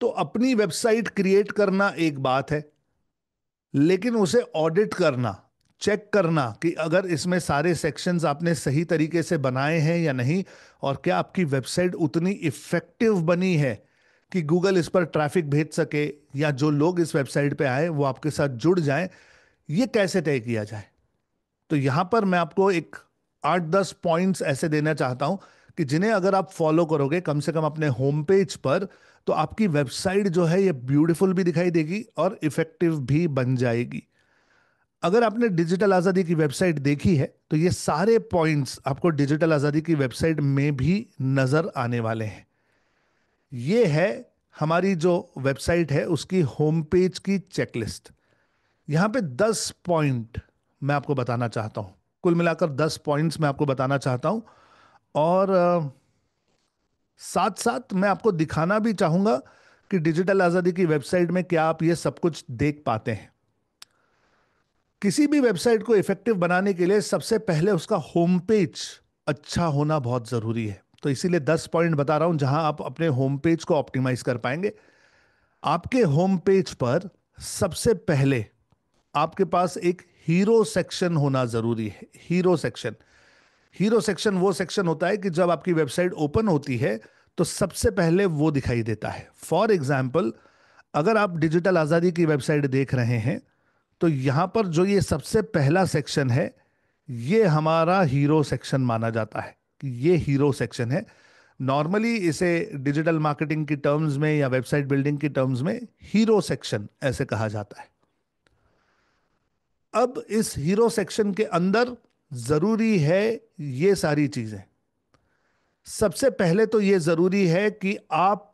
तो अपनी website create करना एक बात है, लेकिन उसे ऑडिट करना, चेक करना कि अगर इसमें सारे सेक्शंस आपने सही तरीके से बनाए हैं या नहीं, और क्या आपकी वेबसाइट उतनी इफेक्टिव बनी है कि गूगल इस पर ट्रैफिक भेज सके, या जो लोग इस वेबसाइट पे आए वो आपके साथ जुड़ जाएं, ये कैसे तय किया जाए। तो यहां पर मैं आपको एक 8-10 पॉइंट्स ऐसे देना चाहता हूं कि जिन्हें अगर आप फॉलो करोगे कम से कम अपने होम पेज पर, तो आपकी वेबसाइट जो है ये ब्यूटीफुल भी दिखाई देगी और इफेक्टिव भी बन जाएगी। अगर आपने डिजिटल आजादी की वेबसाइट देखी है तो ये सारे पॉइंट्स आपको डिजिटल आजादी की वेबसाइट में भी नजर आने वाले हैं। ये है हमारी जो वेबसाइट है उसकी होम पेज की चेकलिस्ट। यहां पे 10 पॉइंट मैं आपको बताना चाहता हूं। कुल मिलाकर 10 पॉइंट्स मैं आपको बताना चाहता हूं, और साथ साथ मैं आपको दिखाना भी चाहूंगा कि डिजिटल आजादी की वेबसाइट में क्या आप ये सब कुछ देख पाते हैं। किसी भी वेबसाइट को इफेक्टिव बनाने के लिए सबसे पहले उसका होम पेज अच्छा होना बहुत जरूरी है। तो इसीलिए 10 पॉइंट बता रहा हूं जहां आप अपने होम पेज को ऑप्टिमाइज कर पाएंगे। आपके होम पेज पर सबसे पहले आपके पास एक हीरो सेक्शन होना जरूरी है। हीरो सेक्शन, हीरो सेक्शन वो सेक्शन होता है कि जब आपकी वेबसाइट ओपन होती है तो सबसे पहले वो दिखाई देता है। फॉर एग्जाम्पल, अगर आप डिजिटल आजादी की वेबसाइट देख रहे हैं तो यहां पर जो ये सबसे पहला सेक्शन है, ये हमारा हीरो सेक्शन माना जाता है कि ये हीरो सेक्शन है। नॉर्मली इसे डिजिटल मार्केटिंग की टर्म्स में या वेबसाइट बिल्डिंग की टर्म्स में हीरो सेक्शन ऐसे कहा जाता है। अब इस हीरो सेक्शन के अंदर जरूरी है ये सारी चीजें। सबसे पहले तो ये जरूरी है कि आप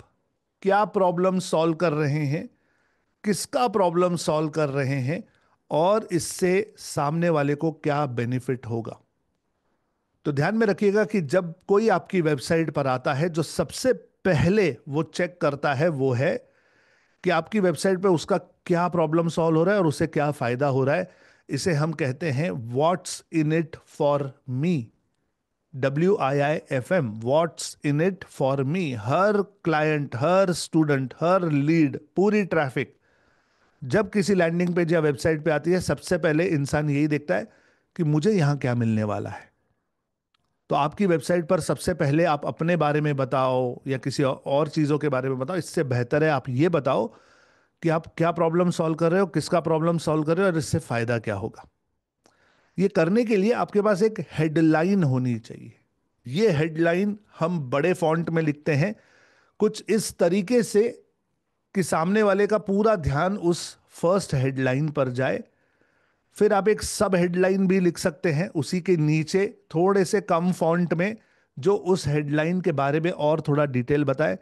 क्या प्रॉब्लम सॉल्व कर रहे हैं, किसका प्रॉब्लम सॉल्व कर रहे हैं, और इससे सामने वाले को क्या बेनिफिट होगा। तो ध्यान में रखिएगा कि जब कोई आपकी वेबसाइट पर आता है, जो सबसे पहले वो चेक करता है वो है कि आपकी वेबसाइट पे उसका क्या प्रॉब्लम सॉल्व हो रहा है और उसे क्या फायदा हो रहा है। इसे हम कहते हैं what's in it for me. WIIFM, what's in it for me. Her client, her student, her lead, पूरी ट्रैफिक जब किसी लैंडिंग पेज या वेबसाइट पे आती है, सबसे पहले इंसान यही देखता है कि मुझे यहां क्या मिलने वाला है। तो आपकी वेबसाइट पर सबसे पहले आप अपने बारे में बताओ या किसी और चीजों के बारे में बताओ। इससे बेहतर है आप ये बताओ कि आप क्या प्रॉब्लम सॉल्व कर रहे हो, किसका प्रॉब्लम सॉल्व कर रहे हो, और इससे फायदा क्या होगा। ये करने के लिए आपके पास एक हेडलाइन होनी चाहिए। ये हेडलाइन हम बड़े फॉन्ट में लिखते हैं, कुछ इस तरीके से कि सामने वाले का पूरा ध्यान उस फर्स्ट हेडलाइन पर जाए। फिर आप एक सब हेडलाइन भी लिख सकते हैं उसी के नीचे थोड़े से कम फॉन्ट में, जो उस हेडलाइन के बारे में और थोड़ा डिटेल बताए।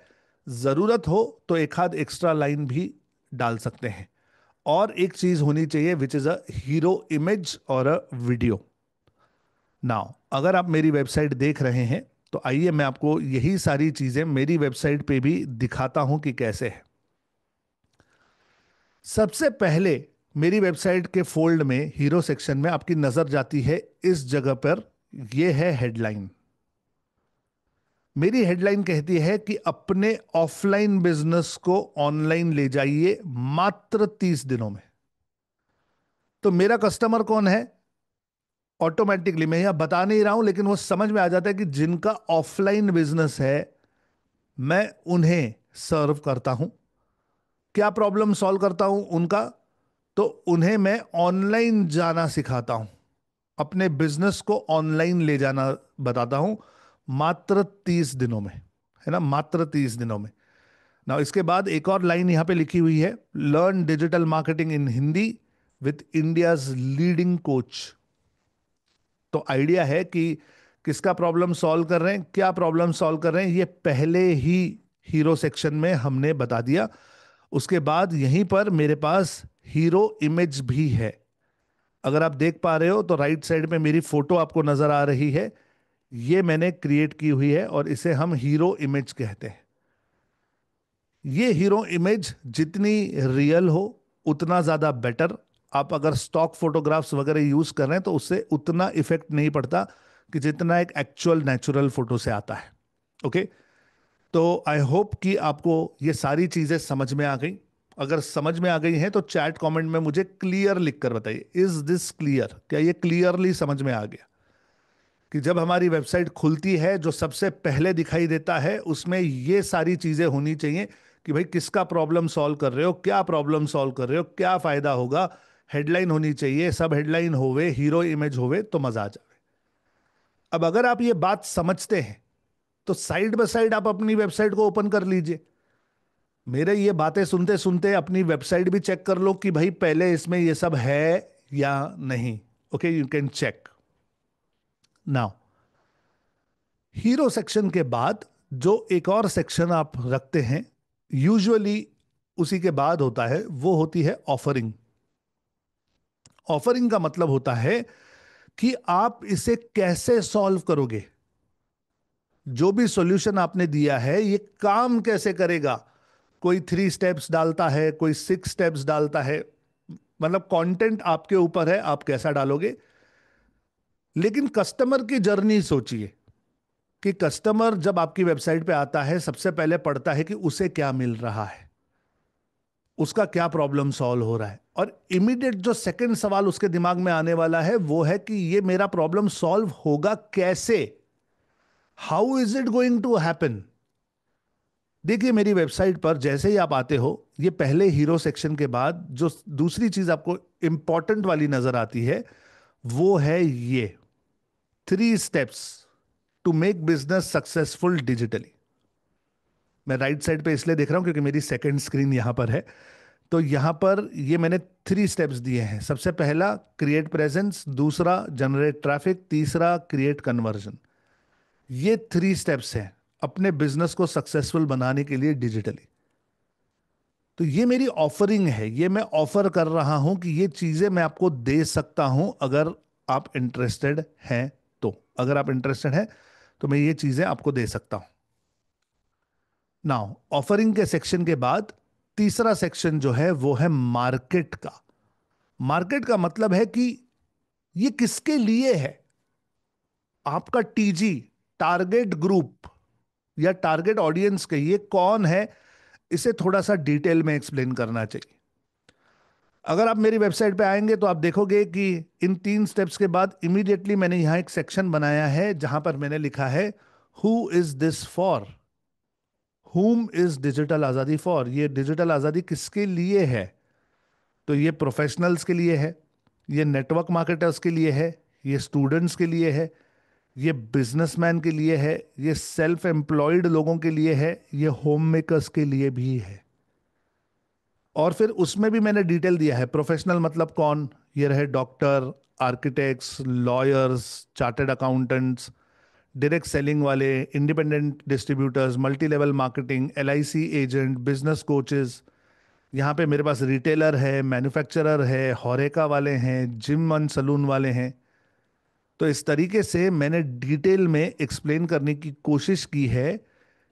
जरूरत हो तो एक आध एक्स्ट्रा लाइन भी डाल सकते हैं। और एक चीज होनी चाहिए which is a hero image और अ वीडियो। नाउ अगर आप मेरी वेबसाइट देख रहे हैं तो आइए मैं आपको यही सारी चीजें मेरी वेबसाइट पे भी दिखाता हूं कि कैसे है। सबसे पहले मेरी वेबसाइट के फोल्ड में हीरो सेक्शन में आपकी नजर जाती है इस जगह पर। यह है हेडलाइन। मेरी हेडलाइन कहती है कि अपने ऑफलाइन बिजनेस को ऑनलाइन ले जाइए मात्र 30 दिनों में। तो मेरा कस्टमर कौन है? ऑटोमेटिकली मैं यह बता नहीं रहा हूं, लेकिन वो समझ में आ जाता है कि जिनका ऑफलाइन बिजनेस है मैं उन्हें सर्व करता हूं। क्या प्रॉब्लम सॉल्व करता हूं उनका? तो उन्हें मैं ऑनलाइन जाना सिखाता हूं, अपने बिजनेस को ऑनलाइन ले जाना बताता हूं मात्र 30 दिनों में। है ना, मात्र 30 दिनों में। ना इसके बाद एक और लाइन यहां पे लिखी हुई है, learn digital marketing in Hindi with India's leading coach. तो आइडिया है कि किसका प्रॉब्लम सॉल्व कर रहे हैं, क्या प्रॉब्लम सॉल्व कर रहे हैं, ये पहले ही हीरो सेक्शन में हमने बता दिया। उसके बाद यहीं पर मेरे पास हीरो इमेज भी है। अगर आप देख पा रहे हो तो राइट साइड में मेरी फोटो आपको नजर आ रही है। ये मैंने क्रिएट की हुई है और इसे हम हीरो इमेज कहते हैं। ये हीरो इमेज जितनी रियल हो उतना ज्यादा बेटर। आप अगर स्टॉक फोटोग्राफ्स वगैरह यूज कर रहे हैं तो उससे उतना इफेक्ट नहीं पड़ता कि जितना एक एक्चुअल नेचुरल फोटो से आता है। ओके। तो आई होप कि आपको ये सारी चीजें समझ में आ गई। अगर समझ में आ गई हैं तो चैट कमेंट में मुझे क्लियर लिखकर बताइए, इज दिस क्लियर? क्या ये क्लियरली समझ में आ गया कि जब हमारी वेबसाइट खुलती है जो सबसे पहले दिखाई देता है उसमें ये सारी चीजें होनी चाहिए कि भाई किसका प्रॉब्लम सॉल्व कर रहे हो, क्या प्रॉब्लम सॉल्व कर रहे हो, क्या फायदा होगा। हेडलाइन होनी चाहिए, सब हेडलाइन होवे, हीरो इमेज होवे तो मजा आ जाए। अब अगर आप ये बात समझते हैं तो साइड बाय साइड आप अपनी वेबसाइट को ओपन कर लीजिए। मेरे ये बातें सुनते सुनते अपनी वेबसाइट भी चेक कर लो कि भाई पहले इसमें ये सब है या नहीं। Okay, you can check now. Hero section के बाद जो एक और सेक्शन आप रखते हैं, यूजुअली उसी के बाद होता है, वो होती है ऑफरिंग। ऑफरिंग का मतलब होता है कि आप इसे कैसे सॉल्व करोगे। जो भी सॉल्यूशन आपने दिया है ये काम कैसे करेगा। कोई 3 स्टेप्स डालता है, कोई 6 स्टेप्स डालता है, मतलब कंटेंट आपके ऊपर है आप कैसा डालोगे। लेकिन कस्टमर की जर्नी सोचिए कि कस्टमर जब आपकी वेबसाइट पे आता है सबसे पहले पढ़ता है कि उसे क्या मिल रहा है, उसका क्या प्रॉब्लम सॉल्व हो रहा है, और इमीडिएट जो सेकंड सवाल उसके दिमाग में आने वाला है वो है कि ये मेरा प्रॉब्लम सॉल्व होगा कैसे, how is it going to happen. देखिए मेरी वेबसाइट पर जैसे ही आप आते हो, ये पहले हीरो सेक्शन के बाद जो दूसरी चीज आपको इंपॉर्टेंट वाली नजर आती है वो है ये 3 steps to make business successful digitally. मैं राइट साइड पे इसलिए देख रहा हूं क्योंकि मेरी सेकंड स्क्रीन यहां पर है। तो यहां पर ये मैंने 3 स्टेप्स दिए हैं। सबसे पहला क्रिएट प्रेजेंस, दूसरा जनरेट ट्रैफिक, तीसरा क्रिएट कन्वर्जन। ये 3 स्टेप्स हैं अपने बिजनेस को सक्सेसफुल बनाने के लिए डिजिटली। तो ये मेरी ऑफरिंग है, ये मैं ऑफर कर रहा हूं कि ये चीजें मैं आपको दे सकता हूं अगर आप इंटरेस्टेड हैं। तो अगर आप इंटरेस्टेड हैं तो मैं ये चीजें आपको दे सकता हूं। नाउ ऑफरिंग के सेक्शन के बाद तीसरा सेक्शन जो है वो है मार्केट का। मार्केट का मतलब है कि ये किसके लिए है। आपका टीजी, टारगेट ग्रुप या टारगेट ऑडियंस के ये कौन है, इसे थोड़ा सा डिटेल में एक्सप्लेन करना चाहिए। अगर आप मेरी वेबसाइट पे आएंगे तो आप देखोगे कि इन 3 स्टेप्स के बाद इमीडिएटली मैंने यहां एक सेक्शन बनाया है जहां पर मैंने लिखा है हु इज दिस फॉर, हुम इज डिजिटल आजादी फॉर। ये डिजिटल आजादी किसके लिए है। तो ये प्रोफेशनल्स के लिए है, ये नेटवर्क मार्केटर्स के लिए है, ये स्टूडेंट्स के लिए है, ये बिजनेसमैन के लिए है, ये सेल्फ एम्प्लॉयड लोगों के लिए है, ये होम मेकर्स के लिए भी है। और फिर उसमें भी मैंने डिटेल दिया है। प्रोफेशनल मतलब कौन, ये रहे doctor, architects, lawyers, chartered accountants, direct selling वाले, independent distributors, multi level marketing, LIC agent, business coaches. यहाँ पे मेरे पास रिटेलर है, मैन्युफैक्चरर है, होरेका वाले हैं, जिम एंड सलून वाले हैं। तो इस तरीके से मैंने डिटेल में एक्सप्लेन करने की कोशिश की है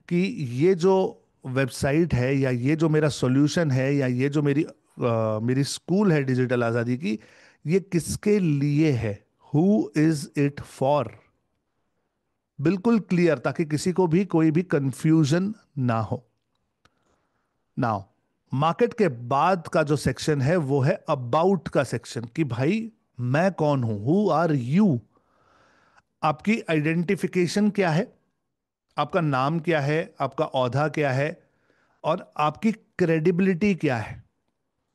कि ये जो वेबसाइट है या ये जो मेरा सॉल्यूशन है या ये जो मेरी स्कूल है डिजिटल आज़ादी की, ये किसके लिए है, हु इज इट फॉर। बिल्कुल क्लियर, ताकि किसी को भी कोई भी कंफ्यूजन ना हो। नाउ मार्केट के बाद का जो सेक्शन है वो है अबाउट का सेक्शन, कि भाई मैं कौन हूं, हु आर यू। आपकी आइडेंटिफिकेशन क्या है, आपका नाम क्या है, आपका औहदा क्या है, और आपकी क्रेडिबिलिटी क्या है।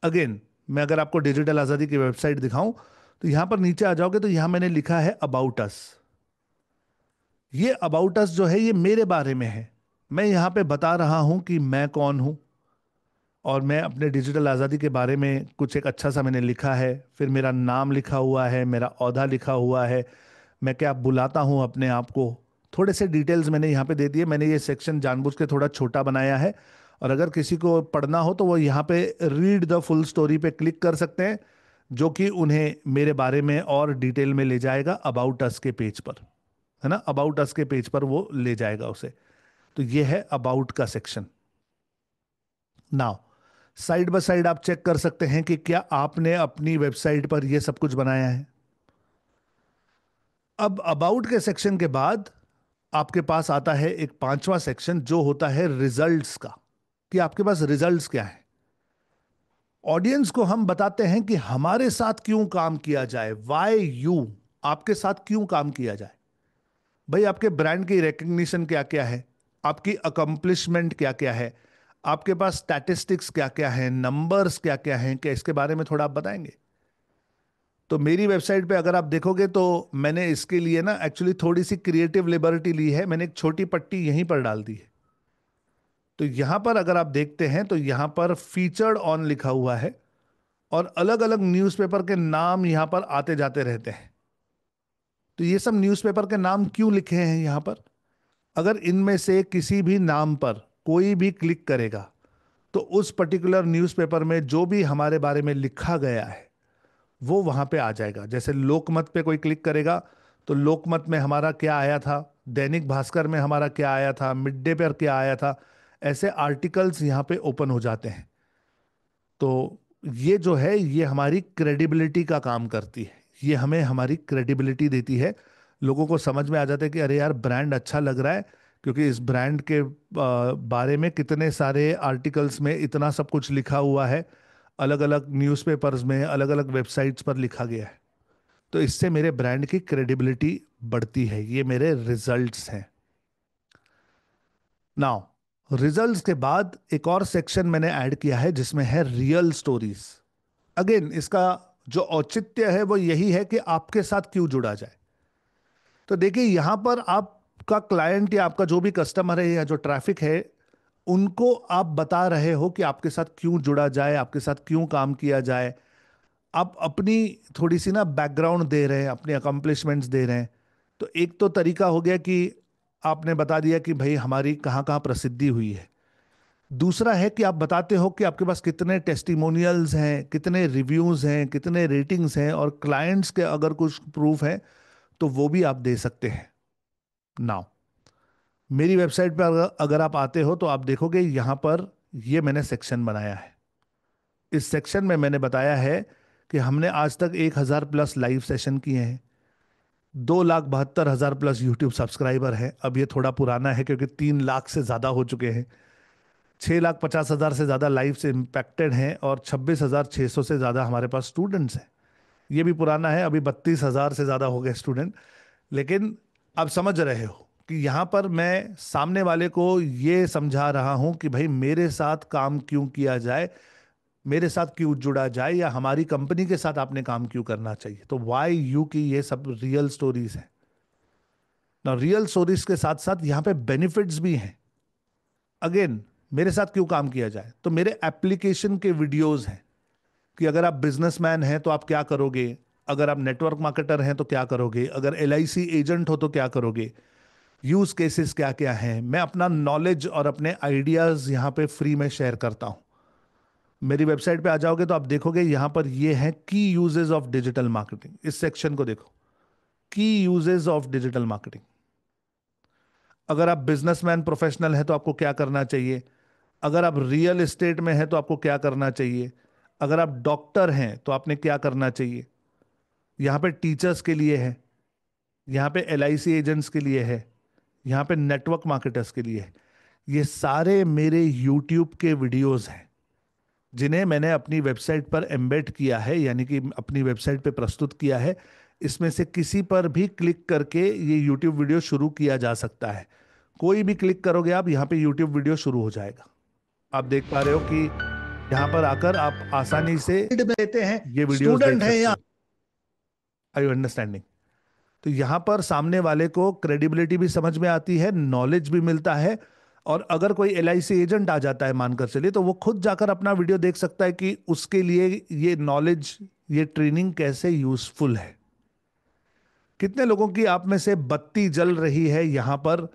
अगेन मैं अगर आपको डिजिटल आजादी की वेबसाइट दिखाऊं तो यहां पर नीचे आ जाओगे तो यहां मैंने लिखा है अबाउट अस। ये अबाउट अस जो है ये मेरे बारे में है। मैं यहां पे बता रहा हूं कि मैं कौन हूं, और मैं अपने डिजिटल आज़ादी के बारे में कुछ एक अच्छा सा मैंने लिखा है। फिर मेरा नाम लिखा हुआ है, मेरा औहदा लिखा हुआ है, मैं क्या बुलाता हूं अपने आप को। थोड़े से डिटेल्स मैंने यहाँ पे दे दिए। मैंने ये सेक्शन जानबूझ के थोड़ा छोटा बनाया है, और अगर किसी को पढ़ना हो तो वो यहाँ पे रीड द फुल स्टोरी पे क्लिक कर सकते हैं, जो कि उन्हें मेरे बारे में और डिटेल में ले जाएगा अबाउट अस के पेज पर, है ना। अबाउट अस के पेज पर वो ले जाएगा उसे। तो ये है अबाउट का section. Now side by side आप चेक कर सकते हैं कि क्या आपने अपनी वेबसाइट पर यह सब कुछ बनाया है। अब अबाउट के सेक्शन के बाद आपके पास आता है एक पांचवा सेक्शन जो होता है रिजल्ट्स का, कि आपके पास रिजल्ट्स क्या है। ऑडियंस को हम बताते हैं कि हमारे साथ क्यों काम किया जाए, वाई यू, आपके साथ क्यों काम किया जाए। भाई आपके ब्रांड की रिकग्निशन क्या क्या है, आपकी अकम्पलिशमेंट क्या क्या है, आपके पास स्टैटिस्टिक्स क्या क्या है, नंबर्स क्या क्या हैं, क्या इसके बारे में थोड़ा आप बताएंगे। तो मेरी वेबसाइट पे अगर आप देखोगे तो मैंने इसके लिए ना एक्चुअली थोड़ी सी क्रिएटिव लिबर्टी ली है, मैंने एक छोटी पट्टी यहीं पर डाल दी है। तो यहां पर अगर आप देखते हैं तो यहां पर फीचर्ड ऑन लिखा हुआ है और अलग अलग न्यूज़पेपर के नाम यहां पर आते जाते रहते हैं। तो ये सब न्यूज़पेपर के नाम क्यों लिखे हैं यहां पर, अगर इनमें से किसी भी नाम पर कोई भी क्लिक करेगा तो उस पर्टिकुलर न्यूज़पेपर में जो भी हमारे बारे में लिखा गया है वो वहां पे आ जाएगा। जैसे लोकमत पे कोई क्लिक करेगा तो लोकमत में हमारा क्या आया था, दैनिक भास्कर में हमारा क्या आया था, मिड डे पर क्या आया था, ऐसे आर्टिकल्स यहाँ पे ओपन हो जाते हैं। तो ये जो है ये हमारी क्रेडिबिलिटी का काम करती है, ये हमें हमारी क्रेडिबिलिटी देती है। लोगों को समझ में आ जाता है कि अरे यार ब्रांड अच्छा लग रहा है, क्योंकि इस ब्रांड के बारे में कितने सारे आर्टिकल्स में इतना सब कुछ लिखा हुआ है, अलग अलग न्यूज़पेपर्स में अलग अलग वेबसाइट्स पर लिखा गया है। तो इससे मेरे ब्रांड की क्रेडिबिलिटी बढ़ती है। ये मेरे रिजल्ट्स हैं। नाउ रिजल्ट्स के बाद एक और सेक्शन मैंने ऐड किया है जिसमें है रियल स्टोरीज। अगेन इसका जो औचित्य है वो यही है कि आपके साथ क्यों जुड़ा जाए। तो देखिए यहां पर आपका क्लाइंट या आपका जो भी कस्टमर है या जो ट्रैफिक है, उनको आप बता रहे हो कि आपके साथ क्यों जुड़ा जाए, आपके साथ क्यों काम किया जाए। आप अपनी थोड़ी सी ना बैकग्राउंड दे रहे हैं, अपने अकम्पलिशमेंट्स दे रहे हैं। तो एक तो तरीका हो गया कि आपने बता दिया कि भाई हमारी कहाँ कहाँ प्रसिद्धि हुई है। दूसरा है कि आप बताते हो कि आपके पास कितने टेस्टिमोनियल्स हैं, कितने रिव्यूज हैं, कितने रेटिंग्स हैं, और क्लाइंट्स के अगर कुछ प्रूफ है तो वो भी आप दे सकते हैं। नाउ मेरी वेबसाइट पर अगर आप आते हो तो आप देखोगे यहां पर ये मैंने सेक्शन बनाया है। इस सेक्शन में मैंने बताया है कि हमने आज तक 1,000 प्लस लाइव सेशन किए हैं, 2,72,000 प्लस यूट्यूब सब्सक्राइबर है। अब ये थोड़ा पुराना है क्योंकि 3 लाख से ज़्यादा हो चुके हैं। 6,50,000 से ज़्यादा लाइव से इम्पैक्टेड हैं और 26,600 से ज़्यादा हमारे पास स्टूडेंट्स हैं। ये भी पुराना है, अभी 32,000 से ज़्यादा हो गए स्टूडेंट। लेकिन आप समझ रहे हो कि यहाँ पर मैं सामने वाले को ये समझा रहा हूँ कि भाई मेरे साथ काम क्यों किया जाए, मेरे साथ क्यों जुड़ा जाए, या हमारी कंपनी के साथ आपने काम क्यों करना चाहिए। तो वाई यू की ये सब रियल स्टोरीज हैं ना। रियल स्टोरीज के साथ साथ यहाँ पे बेनिफिट्स भी हैं। अगेन मेरे साथ क्यों काम किया जाए, तो मेरे एप्लीकेशन के वीडियोस हैं कि अगर आप बिजनेसमैन हैं तो आप क्या करोगे, अगर आप नेटवर्क मार्केटर हैं तो क्या करोगे, अगर एलआईसी एजेंट हो तो क्या करोगे, यूज केसेस क्या क्या हैं। मैं अपना नॉलेज और अपने आइडियाज यहाँ पे फ्री में शेयर करता हूँ। मेरी वेबसाइट पे आ जाओगे तो आप देखोगे यहाँ पर ये हैं की यूजेस ऑफ डिजिटल मार्केटिंग। इस सेक्शन को देखो, की यूजेस ऑफ डिजिटल मार्केटिंग। अगर आप बिजनेसमैन प्रोफेशनल हैं तो आपको क्या करना चाहिए, अगर आप रियल एस्टेट में हैं तो आपको क्या करना चाहिए, अगर आप डॉक्टर हैं तो आपने क्या करना चाहिए। यहाँ पे टीचर्स के लिए है, यहाँ पे एलआईसी एजेंट्स के लिए है, यहाँ पे नेटवर्क मार्केटर्स के लिए है। ये सारे मेरे यूट्यूब के वीडियोस हैं जिन्हें मैंने अपनी वेबसाइट पर एम्बेड किया है, यानी कि अपनी वेबसाइट पे प्रस्तुत किया है। इसमें से किसी पर भी क्लिक करके ये यूट्यूब वीडियो शुरू किया जा सकता है। कोई भी क्लिक करोगे आप, यहाँ पे यूट्यूब वीडियो शुरू हो जाएगा। आप देख पा रहे हो कि यहाँ पर आकर आप आसानी से देते हैं, ये वीडियोस देख स्टूडेंट है सकते या हो। Are you understanding. तो यहाँ पर सामने वाले को क्रेडिबिलिटी भी समझ में आती है, नॉलेज भी मिलता है। और अगर कोई एलआईसी एजेंट आ जाता है मानकर चलिए, तो वो खुद जाकर अपना वीडियो देख सकता है कि उसके लिए ये नॉलेज, ये ट्रेनिंग कैसे यूजफुल है। कितने लोगों की आप में से बत्ती जल रही है यहां पर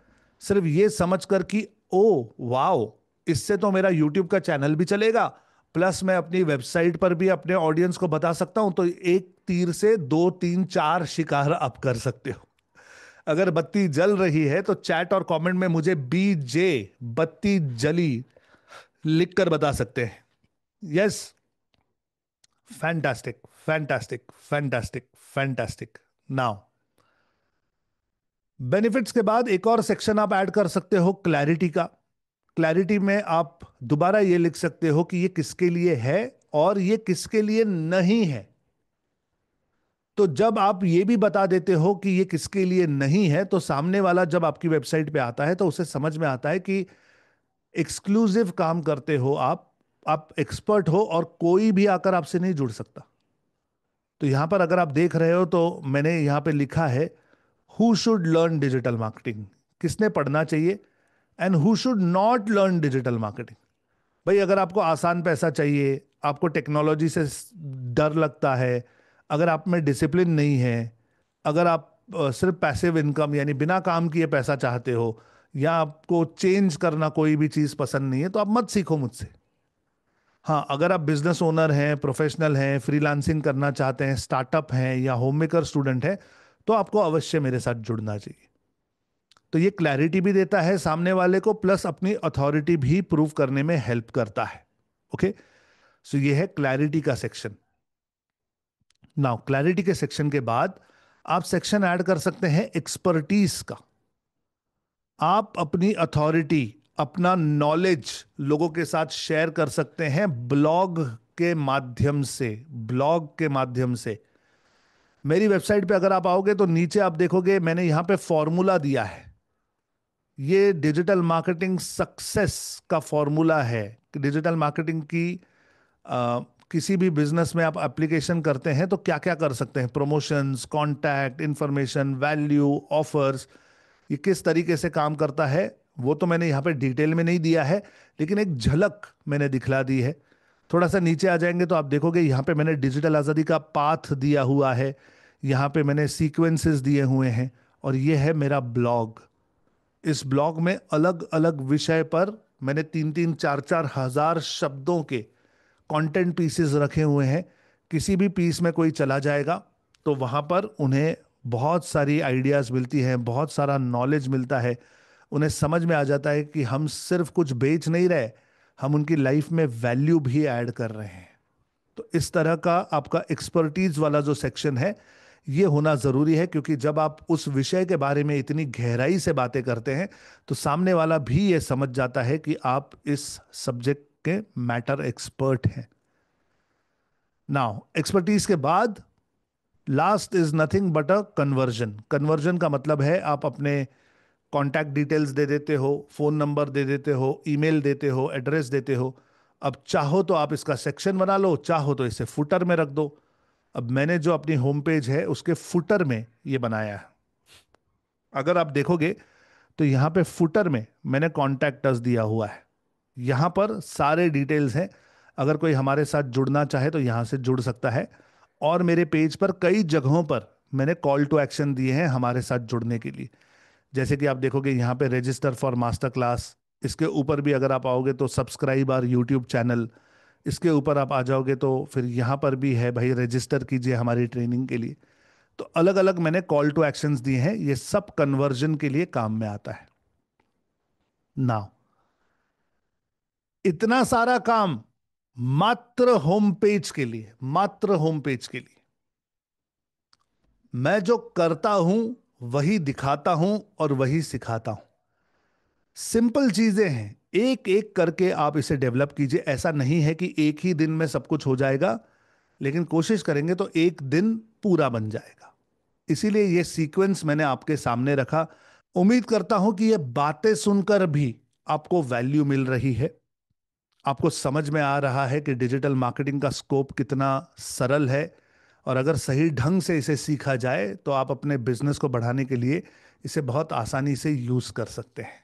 सिर्फ ये समझकर कि ओ वाओ, इससे तो मेरा यूट्यूब का चैनल भी चलेगा, प्लस मैं अपनी वेबसाइट पर भी अपने ऑडियंस को बता सकता हूं। तो एक तीर से दो तीन चार शिकार आप कर सकते हो। अगर बत्ती जल रही है तो चैट और कमेंट में मुझे बीजे, बत्ती जली, लिखकर बता सकते हैं। Yes, fantastic, fantastic, fantastic, fantastic. Now benefits के बाद एक और सेक्शन आप ऐड कर सकते हो, क्लैरिटी का। क्लैरिटी में आप दोबारा ये लिख सकते हो कि ये किसके लिए है और ये किसके लिए नहीं है। तो जब आप ये भी बता देते हो कि ये किसके लिए नहीं है, तो सामने वाला जब आपकी वेबसाइट पे आता है तो उसे समझ में आता है कि एक्सक्लूसिव काम करते हो आप एक्सपर्ट हो और कोई भी आकर आपसे नहीं जुड़ सकता। तो यहां पर अगर आप देख रहे हो तो मैंने यहां पे लिखा है, who should learn digital marketing, किसने पढ़ना चाहिए, and who should not learn digital marketing. भाई अगर आपको आसान पैसा चाहिए, आपको टेक्नोलॉजी से डर लगता है, अगर आप में डिसिप्लिन नहीं है, अगर आप सिर्फ पैसिव इनकम यानी बिना काम किए पैसा चाहते हो, या आपको चेंज करना कोई भी चीज़ पसंद नहीं है, तो आप मत सीखो मुझसे। हाँ, अगर आप बिजनेस ओनर हैं, प्रोफेशनल हैं, फ्रीलांसिंग करना चाहते हैं, स्टार्टअप हैं या होम मेकर स्टूडेंट हैं, तो आपको अवश्य मेरे साथ जुड़ना चाहिए। तो ये क्लैरिटी भी देता है सामने वाले को, प्लस अपनी अथॉरिटी भी प्रूव करने में हेल्प करता है। ओके, सो ये है क्लैरिटी का सेक्शन। नाउ क्लैरिटी के सेक्शन के बाद आप सेक्शन ऐड कर सकते हैं एक्सपर्टीज का। आप अपनी अथॉरिटी, अपना नॉलेज लोगों के साथ शेयर कर सकते हैं ब्लॉग के माध्यम से। ब्लॉग के माध्यम से मेरी वेबसाइट पे अगर आप आओगे तो नीचे आप देखोगे मैंने यहां पे फॉर्मूला दिया है। ये डिजिटल मार्केटिंग सक्सेस का फॉर्मूला है कि डिजिटल मार्केटिंग की किसी भी बिजनेस में आप एप्लीकेशन करते हैं तो क्या क्या कर सकते हैं, promotions, contact information, value, offers, ये किस तरीके से काम करता है। वो तो मैंने यहाँ पे डिटेल में नहीं दिया है, लेकिन एक झलक मैंने दिखला दी है। थोड़ा सा नीचे आ जाएंगे तो आप देखोगे यहाँ पे मैंने डिजिटल आज़ादी का पाथ दिया हुआ है, यहाँ पे मैंने सीक्वेंसेस दिए हुए हैं, और ये है मेरा ब्लॉग। इस ब्लॉग में अलग अलग विषय पर मैंने 3-3, 4-4 हजार शब्दों के कंटेंट पीसेस रखे हुए हैं। किसी भी पीस में कोई चला जाएगा तो वहाँ पर उन्हें बहुत सारी आइडियाज़ मिलती हैं, बहुत सारा नॉलेज मिलता है। उन्हें समझ में आ जाता है कि हम सिर्फ कुछ बेच नहीं रहे, हम उनकी लाइफ में वैल्यू भी ऐड कर रहे हैं। तो इस तरह का आपका एक्सपर्टीज वाला जो सेक्शन है ये होना जरूरी है, क्योंकि जब आप उस विषय के बारे में इतनी गहराई से बातें करते हैं तो सामने वाला भी ये समझ जाता है कि आप इस सब्जेक्ट के मैटर एक्सपर्ट हैं। नाउ एक्सपर्टीज के बाद last is nothing but a conversion. Conversion का मतलब है आप अपने कॉन्टैक्ट डिटेल्स दे देते हो, फोन नंबर दे देते हो, ईमेल देते हो, एड्रेस देते हो। अब चाहो तो आप इसका सेक्शन बना लो, चाहो तो इसे फुटर में रख दो। अब मैंने जो अपनी होम पेज है उसके फुटर में ये बनाया है। अगर आप देखोगे तो यहाँ पे फुटर में मैंने कॉन्टैक्ट अस दिया हुआ है। यहाँ पर सारे डिटेल्स हैं। अगर कोई हमारे साथ जुड़ना चाहे तो यहाँ से जुड़ सकता है। और मेरे पेज पर कई जगहों पर मैंने कॉल टू एक्शन दिए हैं हमारे साथ जुड़ने के लिए। जैसे कि आप देखोगे यहाँ पे रजिस्टर फॉर मास्टर क्लास, इसके ऊपर भी अगर आप आओगे तो सब्सक्राइब आवर यूट्यूब चैनल, इसके ऊपर आप आ जाओगे तो फिर यहाँ पर भी है भाई रजिस्टर कीजिए हमारी ट्रेनिंग के लिए। तो अलग अलग मैंने कॉल टू एक्शंस दिए हैं, ये सब कन्वर्जन के लिए काम में आता है। नाउ इतना सारा काम मात्र होम पेज के लिए, मात्र होम पेज के लिए। मैं जो करता हूं वही दिखाता हूं और वही सिखाता हूं। सिंपल चीजें हैं, एक एक करके आप इसे डेवलप कीजिए। ऐसा नहीं है कि एक ही दिन में सब कुछ हो जाएगा, लेकिन कोशिश करेंगे तो एक दिन पूरा बन जाएगा। इसीलिए ये सीक्वेंस मैंने आपके सामने रखा। उम्मीद करता हूं कि ये बातें सुनकर भी आपको वैल्यू मिल रही है, आपको समझ में आ रहा है कि डिजिटल मार्केटिंग का स्कोप कितना सरल है, और अगर सही ढंग से इसे सीखा जाए तो आप अपने बिजनेस को बढ़ाने के लिए इसे बहुत आसानी से यूज कर सकते हैं।